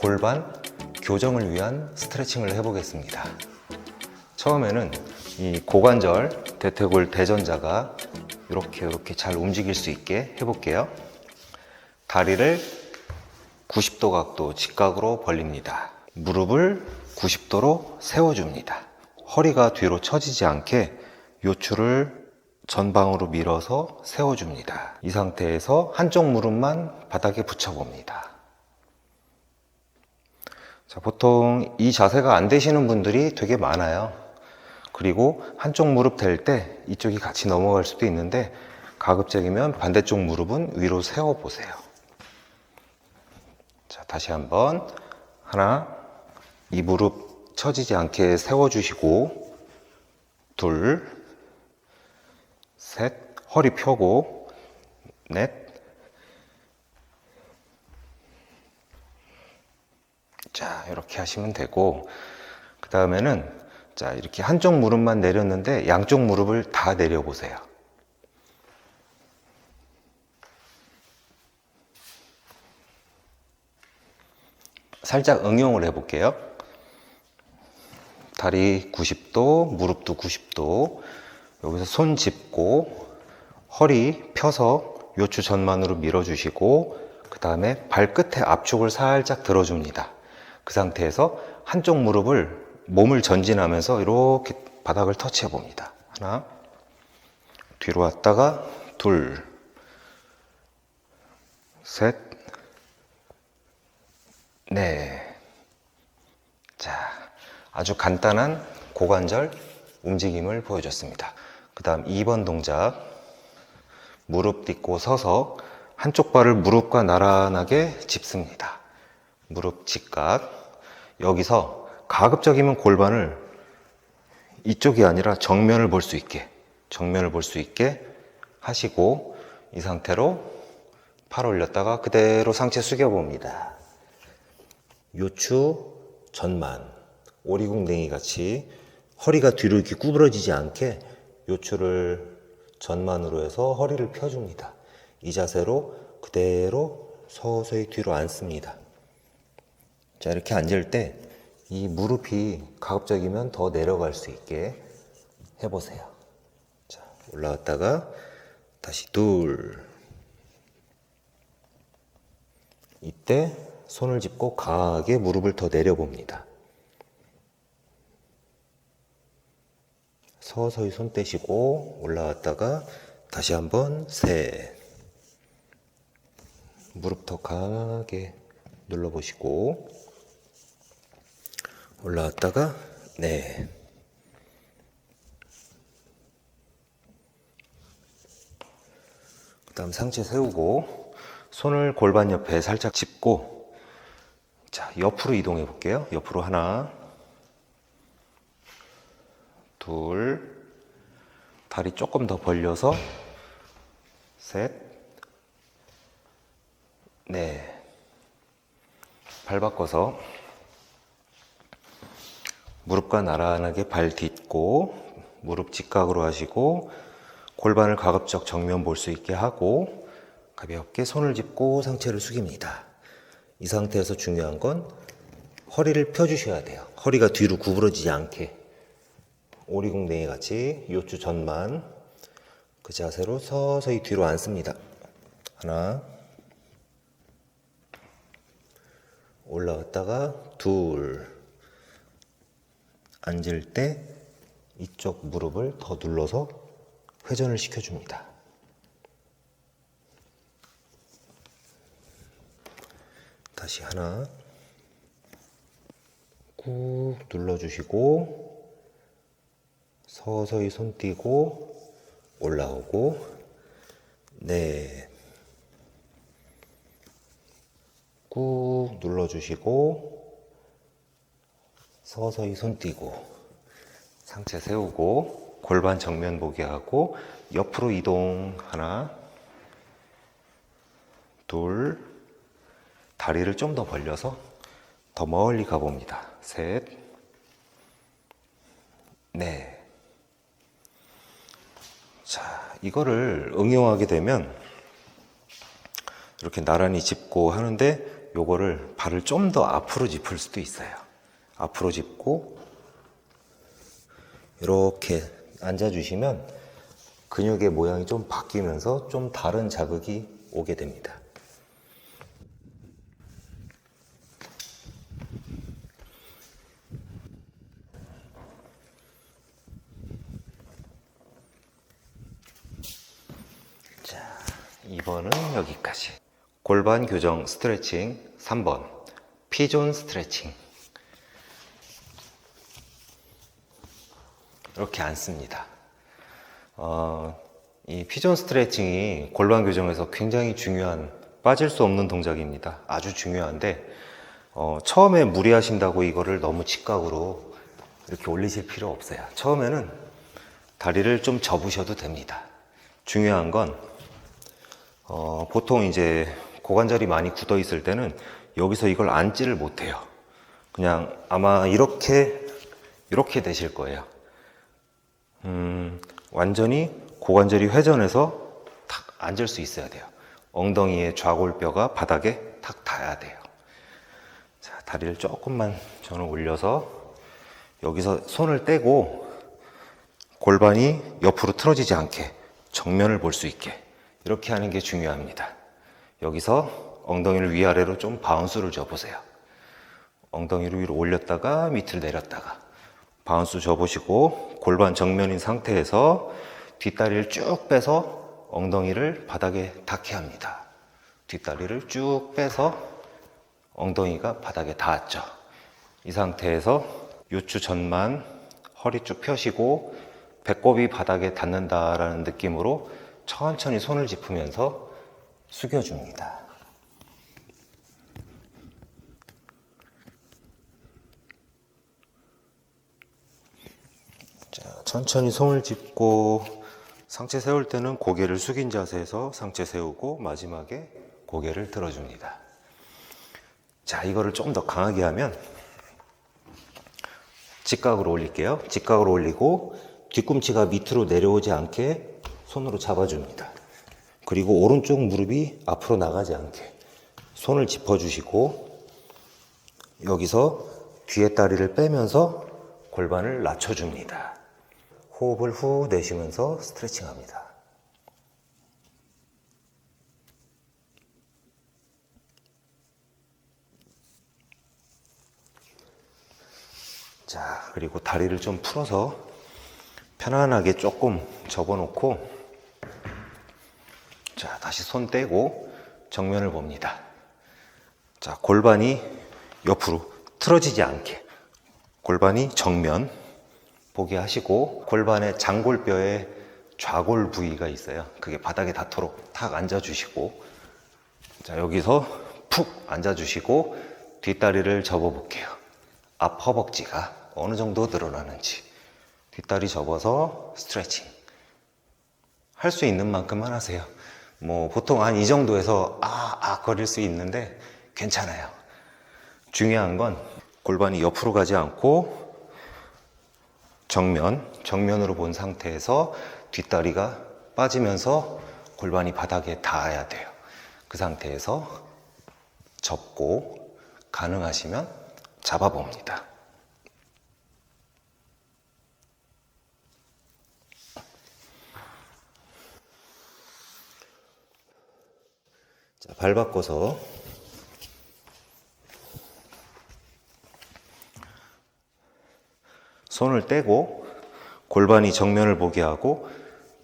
골반 교정을 위한 스트레칭을 해보겠습니다. 처음에는 이 고관절, 대퇴골 대전자가 이렇게 잘 움직일 수 있게 해볼게요. 다리를 90도 각도 직각으로 벌립니다. 무릎을 90도로 세워줍니다. 허리가 뒤로 처지지 않게 요추를 전방으로 밀어서 세워줍니다. 이 상태에서 한쪽 무릎만 바닥에 붙여봅니다. 자, 보통 이 자세가 안 되시는 분들이 되게 많아요. 그리고 한쪽 무릎 댈 때 이쪽이 같이 넘어갈 수도 있는데 가급적이면 반대쪽 무릎은 위로 세워보세요. 자, 다시 한번 하나, 이 무릎 처지지 않게 세워주시고 둘, 셋, 허리 펴고 넷, 자, 이렇게 하시면 되고, 그 다음에는 자, 이렇게 한쪽 무릎만 내렸는데 양쪽 무릎을 다 내려보세요. 살짝 응용을 해볼게요. 다리 90도, 무릎도 90도. 여기서 손 짚고 허리 펴서 요추 전만으로 밀어주시고 그 다음에 발끝에 압축을 살짝 들어줍니다. 그 상태에서 한쪽 무릎을 몸을 전진하면서 이렇게 바닥을 터치해 봅니다. 하나, 뒤로 왔다가 둘, 셋, 넷. 자, 아주 간단한 고관절 움직임을 보여줬습니다. 그 다음 2번 동작, 무릎 딛고 서서 한쪽 발을 무릎과 나란하게 짚습니다. 무릎 직각. 여기서 가급적이면 골반을 이쪽이 아니라 정면을 볼 수 있게 하시고 이 상태로 팔 올렸다가 그대로 상체 숙여봅니다. 요추 전만, 오리궁뎅이 같이 허리가 뒤로 이렇게 구부러지지 않게 요추를 전만으로 해서 허리를 펴줍니다. 이 자세로 그대로 서서히 뒤로 앉습니다. 자, 이렇게 앉을 때 이 무릎이 가급적이면 더 내려갈 수 있게 해보세요. 자, 올라왔다가 다시 둘. 이때 손을 짚고 강하게 무릎을 더 내려봅니다. 서서히 손 떼시고 올라왔다가 다시 한번 셋. 무릎 더 강하게 눌러보시고 올라왔다가 넷. 그 다음 상체 세우고 손을 골반 옆에 살짝 짚고 자, 옆으로 이동해 볼게요. 옆으로 하나, 둘, 다리 조금 더 벌려서 셋, 넷. 발 바꿔서 무릎과 나란하게 발 딛고 무릎 직각으로 하시고 골반을 가급적 정면 볼 수 있게 하고 가볍게 손을 짚고 상체를 숙입니다. 이 상태에서 중요한 건 허리를 펴주셔야 돼요. 허리가 뒤로 구부러지지 않게 오리궁뎅이 같이 요추 전만 그 자세로 서서히 뒤로 앉습니다. 하나, 올라왔다가 둘. 앉을 때 이쪽 무릎을 더 눌러서 회전을 시켜줍니다. 다시 하나, 꾹 눌러주시고 서서히 손 띄고 올라오고 넷. 꾹 눌러주시고 서서히 손 띄고 상체 세우고 골반 정면 보게 하고 옆으로 이동 하나, 둘, 다리를 좀 더 벌려서 더 멀리 가봅니다. 셋, 넷. 자, 이거를 응용하게 되면 이렇게 나란히 짚고 하는데 요거를 발을 좀 더 앞으로 짚을 수도 있어요. 앞으로 짚고 이렇게 앉아주시면 근육의 모양이 좀 바뀌면서 좀 다른 자극이 오게 됩니다. 자, 2번은 여기까지. 골반 교정 스트레칭 3번 피존 스트레칭. 이렇게 앉습니다. 이 피존 스트레칭이 골반 교정에서 굉장히 중요한, 빠질 수 없는 동작입니다. 아주 중요한데 처음에 무리하신다고 이거를 너무 직각으로 이렇게 올리실 필요 없어요. 처음에는 다리를 좀 접으셔도 됩니다. 중요한 건 보통 이제 고관절이 많이 굳어 있을 때는 여기서 이걸 앉지를 못해요. 그냥 아마 이렇게 되실 거예요. 완전히 고관절이 회전해서 탁 앉을 수 있어야 돼요. 엉덩이의 좌골뼈가 바닥에 탁 닿아야 돼요. 자, 다리를 조금만 저는 올려서 여기서 손을 떼고 골반이 옆으로 틀어지지 않게 정면을 볼 수 있게 이렇게 하는 게 중요합니다. 여기서 엉덩이를 위아래로 좀 바운스를 줘보세요. 엉덩이를 위로 올렸다가 밑을 내렸다가 바운스 줘보시고 골반 정면인 상태에서 뒷다리를 쭉 빼서 엉덩이를 바닥에 닿게 합니다. 뒷다리를 쭉 빼서 엉덩이가 바닥에 닿았죠. 이 상태에서 요추 전만 허리 쭉 펴시고 배꼽이 바닥에 닿는다라는 느낌으로 천천히 손을 짚으면서 숙여줍니다. 자, 천천히 손을 짚고 상체 세울 때는 고개를 숙인 자세에서 상체 세우고 마지막에 고개를 들어줍니다. 자, 이거를 좀 더 강하게 하면 직각으로 올릴게요. 직각으로 올리고 뒤꿈치가 밑으로 내려오지 않게 손으로 잡아줍니다. 그리고 오른쪽 무릎이 앞으로 나가지 않게 손을 짚어주시고 여기서 뒤에 다리를 빼면서 골반을 낮춰줍니다. 호흡을 후 내쉬면서 스트레칭 합니다. 자, 그리고 다리를 좀 풀어서 편안하게 조금 접어놓고 자, 다시 손 떼고 정면을 봅니다. 자, 골반이 옆으로 틀어지지 않게 골반이 정면 보게 하시고 골반의 장골뼈에 좌골 부위가 있어요. 그게 바닥에 닿도록 탁 앉아주시고 자, 여기서 푹 앉아주시고 뒷다리를 접어볼게요. 앞 허벅지가 어느 정도 늘어나는지 뒷다리 접어서 스트레칭 할 수 있는 만큼만 하세요. 뭐 보통 한 이 정도에서 거릴 수 있는데 괜찮아요. 중요한 건 골반이 옆으로 가지 않고 정면으로 본 상태에서 뒷다리가 빠지면서 골반이 바닥에 닿아야 돼요. 그 상태에서 접고 가능하시면 잡아봅니다. 자, 발 바꿔서 손을 떼고 골반이 정면을 보게 하고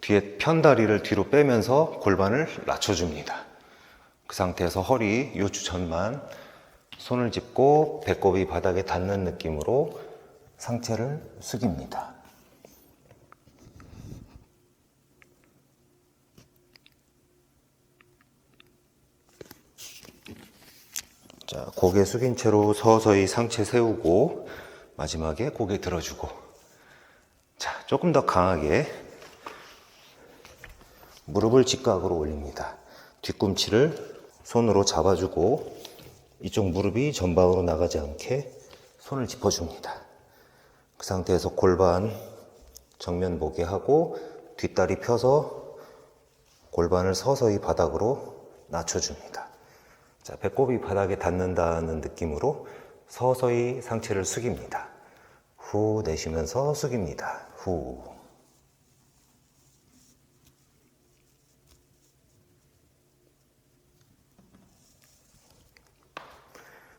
뒤에 편 다리를 뒤로 빼면서 골반을 낮춰줍니다. 그 상태에서 허리, 요추 전만 손을 짚고 배꼽이 바닥에 닿는 느낌으로 상체를 숙입니다. 자, 고개 숙인 채로 서서히 상체 세우고 마지막에 고개 들어주고 자, 조금 더 강하게 무릎을 직각으로 올립니다. 뒤꿈치를 손으로 잡아주고 이쪽 무릎이 전방으로 나가지 않게 손을 짚어줍니다. 그 상태에서 골반 정면 보게 하고 뒷다리 펴서 골반을 서서히 바닥으로 낮춰줍니다. 자, 배꼽이 바닥에 닿는다는 느낌으로 서서히 상체를 숙입니다. 후 내쉬면서 숙입니다. 후.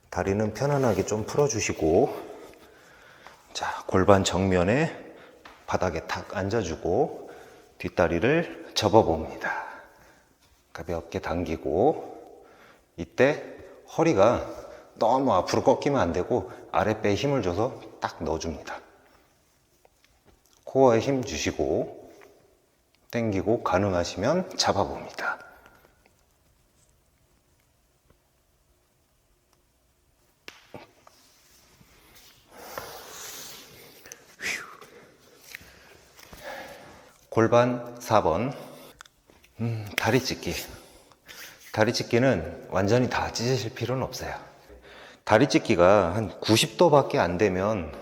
다리는 편안하게 좀 풀어주시고, 자, 골반 정면에 바닥에 탁 앉아주고 뒷다리를 접어봅니다. 가볍게 당기고, 이때 허리가 너무 앞으로 꺾이면 안 되고 아랫배에 힘을 줘서 딱 넣어줍니다. 코어에 힘 주시고 당기고 가능하시면 잡아봅니다. 골반 4번. 다리 찢기. 다리 찢기는 완전히 다 찢으실 필요는 없어요. 다리 찢기가 한 90도밖에 안 되면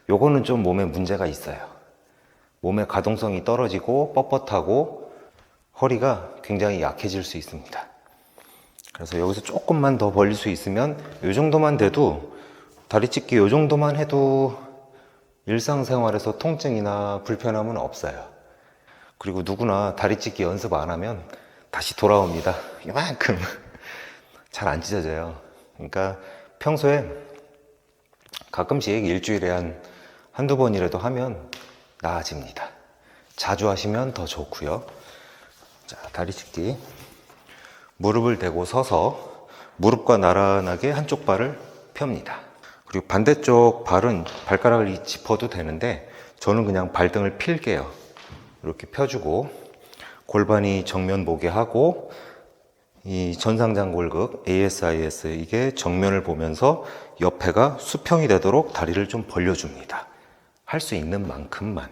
요거는 좀 몸에 문제가 있어요. 몸의 가동성이 떨어지고 뻣뻣하고 허리가 굉장히 약해질 수 있습니다. 그래서 여기서 조금만 더 벌릴 수 있으면 요 정도만 돼도, 다리 찢기 요 정도만 해도 일상생활에서 통증이나 불편함은 없어요. 그리고 누구나 다리 찢기 연습 안 하면 다시 돌아옵니다. 이만큼 잘 안 찢어져요. 그러니까 평소에 가끔씩 일주일에 한두 번이라도 하면 나아집니다. 자주 하시면 더 좋고요. 자, 다리 찢기. 무릎을 대고 서서 무릎과 나란하게 한쪽 발을 펴니다. 그리고 반대쪽 발은 발가락을 짚어도 되는데 저는 그냥 발등을 필게요. 이렇게 펴주고 골반이 정면 보게 하고, 이 전상장골극 ASIS, 이게 정면을 보면서 옆에가 수평이 되도록 다리를 좀 벌려줍니다. 할 수 있는 만큼만,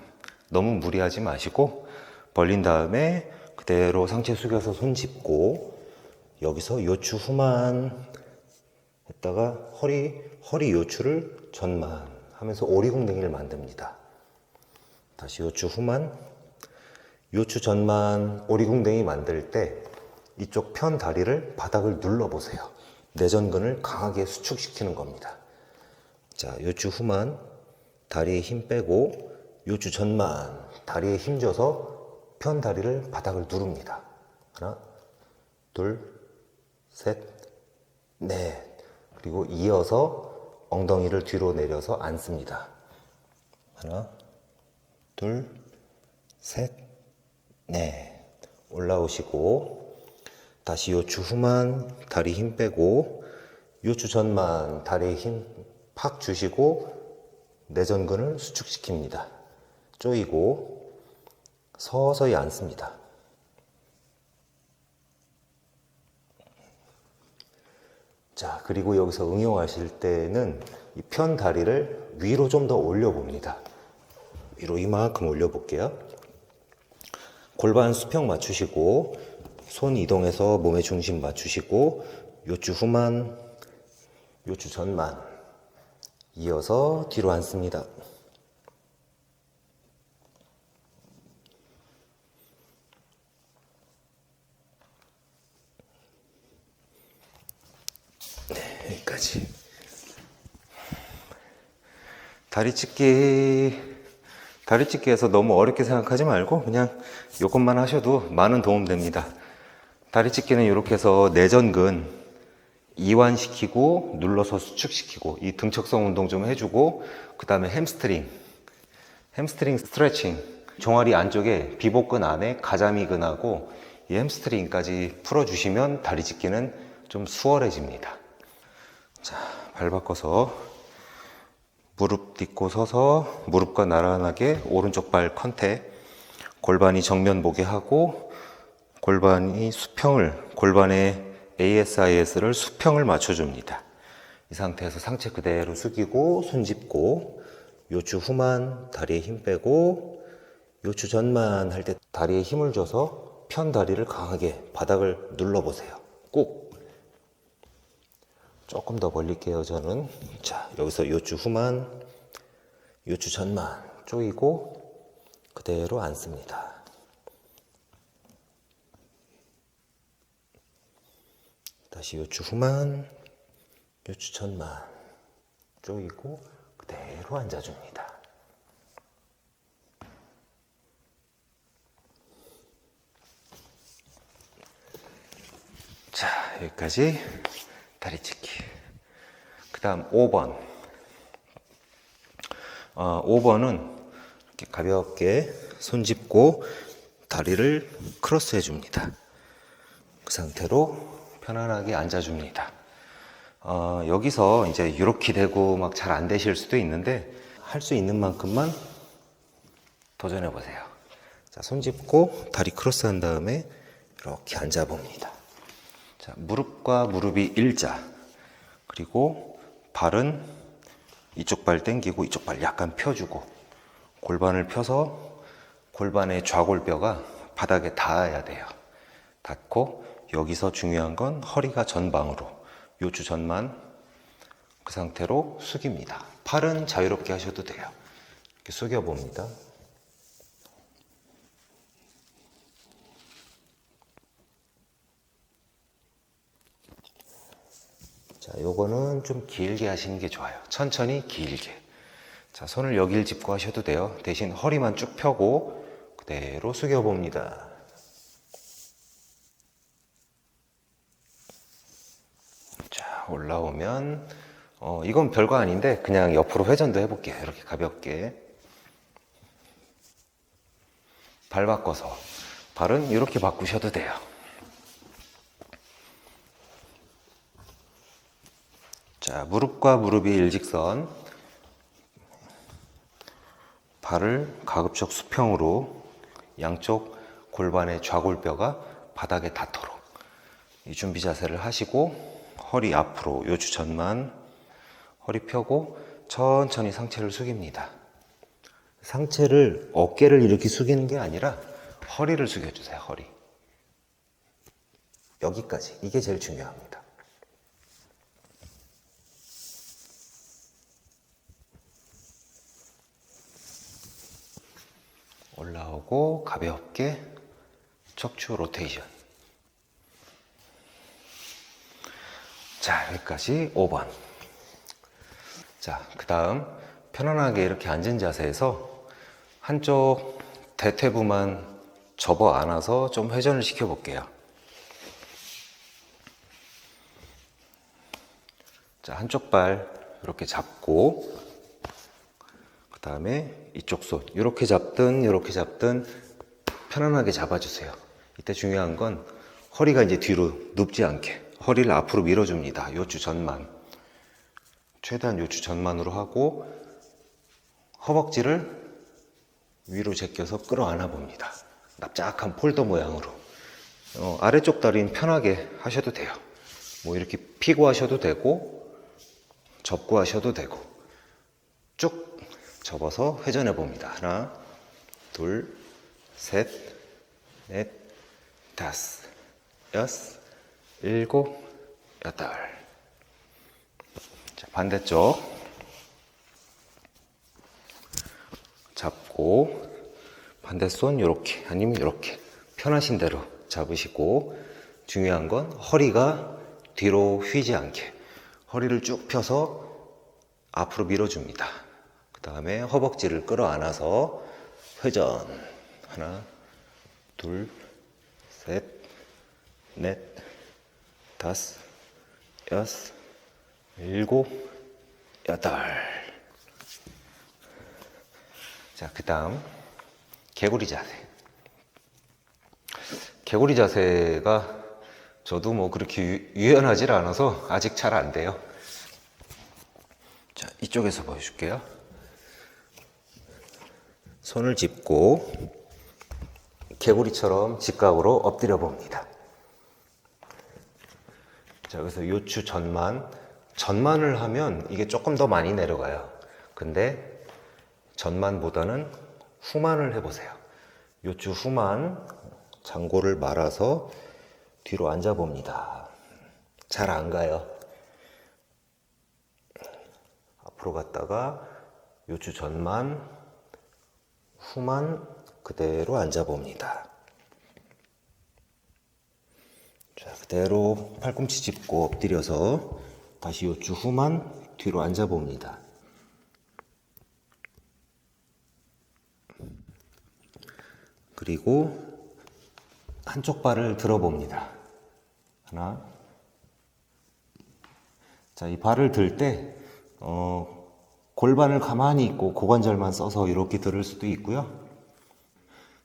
너무 무리하지 마시고 벌린 다음에 그대로 상체 숙여서 손 짚고, 여기서 요추 후만 했다가 허리 요추를 전만 하면서 오리궁뎅이를 만듭니다. 다시 요추 후만, 요추 전만, 오리궁뎅이 만들 때 이쪽 편 다리를 바닥을 눌러보세요. 내전근을 강하게 수축시키는 겁니다. 자, 요추 후만, 다리에 힘 빼고, 요추 전만, 다리에 힘 줘서 편 다리를 바닥을 누릅니다. 하나, 둘, 셋, 넷. 그리고 이어서 엉덩이를 뒤로 내려서 앉습니다. 하나, 둘, 셋, 넷. 올라오시고, 다시 요추 후만, 다리 힘 빼고, 요추 전만, 다리에 힘 팍 주시고 내전근을 수축시킵니다. 조이고 서서히 앉습니다. 자, 그리고 여기서 응용하실 때는 이 편 다리를 위로 좀 더 올려봅니다. 위로 이만큼 올려볼게요. 골반 수평 맞추시고 손 이동해서 몸의 중심 맞추시고, 요추 후만, 요추 전만, 이어서 뒤로 앉습니다. 네, 여기까지. 다리 찢기에서 너무 어렵게 생각하지 말고 그냥 이것만 하셔도 많은 도움 됩니다. 다리 찢기는 이렇게 해서 내전근 이완시키고 눌러서 수축시키고, 이 등척성 운동 좀 해주고, 그 다음에 햄스트링 스트레칭, 종아리 안쪽에 비복근 안에 가자미근하고 이 햄스트링까지 풀어주시면 다리 찢기는 좀 수월해집니다. 자, 발 바꿔서 무릎 딛고 서서 무릎과 나란하게 오른쪽 발 컨택, 골반이 정면 보게 하고 골반의 ASIS를 수평을 맞춰줍니다. 이 상태에서 상체 그대로 숙이고 손 짚고, 요추 후만 다리에 힘 빼고, 요추 전만 할 때 다리에 힘을 줘서 편 다리를 강하게 바닥을 눌러보세요. 꾹. 조금 더 벌릴게요, 저는. 자, 여기서 요추 후만, 요추 전만 조이고 그대로 앉습니다. 다시 요추 후만, 요추 전만 쪼이고 그대로 앉아줍니다. 자, 여기까지 다리 찢기. 그 다음 5번. 5번은 이렇게 가볍게 손 짚고 다리를 크로스 해줍니다. 그 상태로 편안하게 앉아줍니다. 여기서 이제 이렇게 되고 막 잘 안 되실 수도 있는데 할 수 있는 만큼만 도전해 보세요. 자, 손 짚고 다리 크로스 한 다음에 이렇게 앉아 봅니다. 자, 무릎과 무릎이 일자. 그리고 발은 이쪽 발 당기고 이쪽 발 약간 펴주고 골반을 펴서 골반의 좌골뼈가 바닥에 닿아야 돼요. 닿고 여기서 중요한 건 허리가 전방으로 요추 전만 그 상태로 숙입니다. 팔은 자유롭게 하셔도 돼요. 이렇게 숙여 봅니다. 자, 요거는 좀 길게 하시는 게 좋아요. 천천히 길게. 자, 손을 여길 짚고 하셔도 돼요. 대신 허리만 쭉 펴고 그대로 숙여 봅니다. 자, 올라오면 이건 별거 아닌데 그냥 옆으로 회전도 해볼게요. 이렇게 가볍게. 발 바꿔서 발은 이렇게 바꾸셔도 돼요. 자, 무릎과 무릎이 일직선. 발을 가급적 수평으로 양쪽 골반의 좌골뼈가 바닥에 닿도록 이 준비 자세를 하시고 허리 앞으로 요추 전만 허리 펴고 천천히 상체를 숙입니다. 상체를 어깨를 이렇게 숙이는 게 아니라 허리를 숙여주세요. 허리. 여기까지. 이게 제일 중요합니다. 올라오고 가볍게 척추 로테이션. 자, 여기까지 5번. 자, 그 다음 편안하게 이렇게 앉은 자세에서 한쪽 대퇴부만 접어 안아서 좀 회전을 시켜 볼게요. 자, 한쪽 발 이렇게 잡고 그 다음에 이쪽 손 이렇게 잡든 편안하게 잡아주세요. 이때 중요한 건 허리가 이제 뒤로 눕지 않게 허리를 앞으로 밀어줍니다. 요추 전만. 최대한 요추 전만으로 하고 허벅지를 위로 제껴서 끌어안아 봅니다. 납작한 폴더 모양으로. 아래쪽 다리는 편하게 하셔도 돼요. 뭐 이렇게 피고 하셔도 되고 접고 하셔도 되고 쭉 접어서 회전해 봅니다. 하나, 둘, 셋, 넷, 다섯, 여섯, 일곱, 여덟. 자, 반대쪽 잡고 반대손 이렇게 아니면 이렇게 편하신 대로 잡으시고 중요한 건 허리가 뒤로 휘지 않게 허리를 쭉 펴서 앞으로 밀어줍니다. 그 다음에 허벅지를 끌어안아서 회전. 하나, 둘, 셋, 넷, 다섯, 여섯, 일곱, 여덟. 자, 그 다음 개구리 자세. 개구리 자세가 저도 뭐 그렇게 유연하지 않아서 아직 잘 안 돼요. 자, 이쪽에서 보여줄게요. 손을 짚고 개구리처럼 직각으로 엎드려 봅니다. 자, 그래서 요추 전만을 하면 이게 조금 더 많이 내려가요. 근데 전만보다는 후만을 해보세요. 요추 후만 장골을 말아서 뒤로 앉아봅니다. 잘 안 가요. 앞으로 갔다가 요추 전만, 후만 그대로 앉아봅니다. 자, 그 그대로 팔꿈치 짚고 엎드려서 다시 요추 후만 뒤로 앉아 봅니다. 그리고 한쪽 발을 들어 봅니다. 하나. 자, 이 발을 들 때 골반을 가만히 있고 고관절만 써서 이렇게 들을 수도 있고요.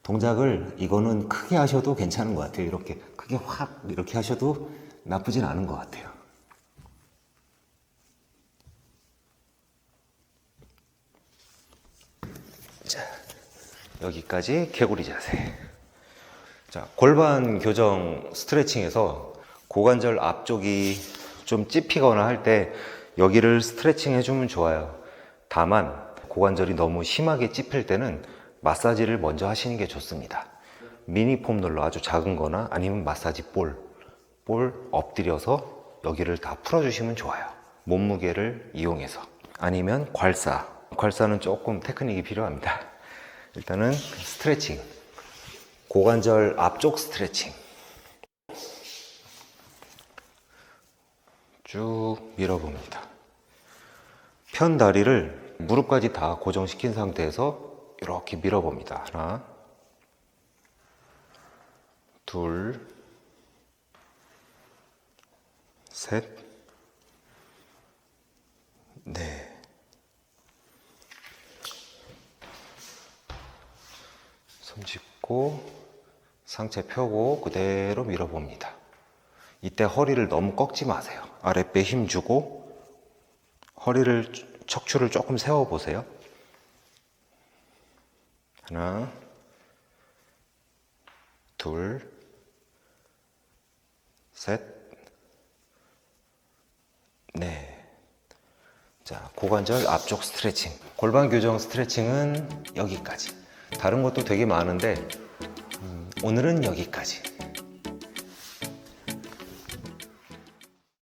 동작을 이거는 크게 하셔도 괜찮은 것 같아요. 이렇게 크게 확 이렇게 하셔도 나쁘진 않은 것 같아요. 자, 여기까지 개구리 자세. 자, 골반 교정 스트레칭에서 고관절 앞쪽이 좀 찝히거나 할 때 여기를 스트레칭 해주면 좋아요. 다만 고관절이 너무 심하게 찝힐 때는 마사지를 먼저 하시는 게 좋습니다. 미니 폼롤러 아주 작은 거나 아니면 마사지 볼 엎드려서 여기를 다 풀어주시면 좋아요. 몸무게를 이용해서. 아니면 괄사는 조금 테크닉이 필요합니다. 일단은 스트레칭, 고관절 앞쪽 스트레칭 쭉 밀어봅니다. 편 다리를 무릎까지 다 고정시킨 상태에서 이렇게 밀어봅니다. 하나, 둘, 셋, 넷. 손 짚고 상체 펴고 그대로 밀어봅니다. 이때 허리를 너무 꺾지 마세요. 아랫배 힘 주고 허리를, 척추를 조금 세워보세요. 하나, 둘, 셋, 넷. 자, 고관절 앞쪽 스트레칭. 골반 교정 스트레칭은 여기까지. 다른 것도 되게 많은데 오늘은 여기까지.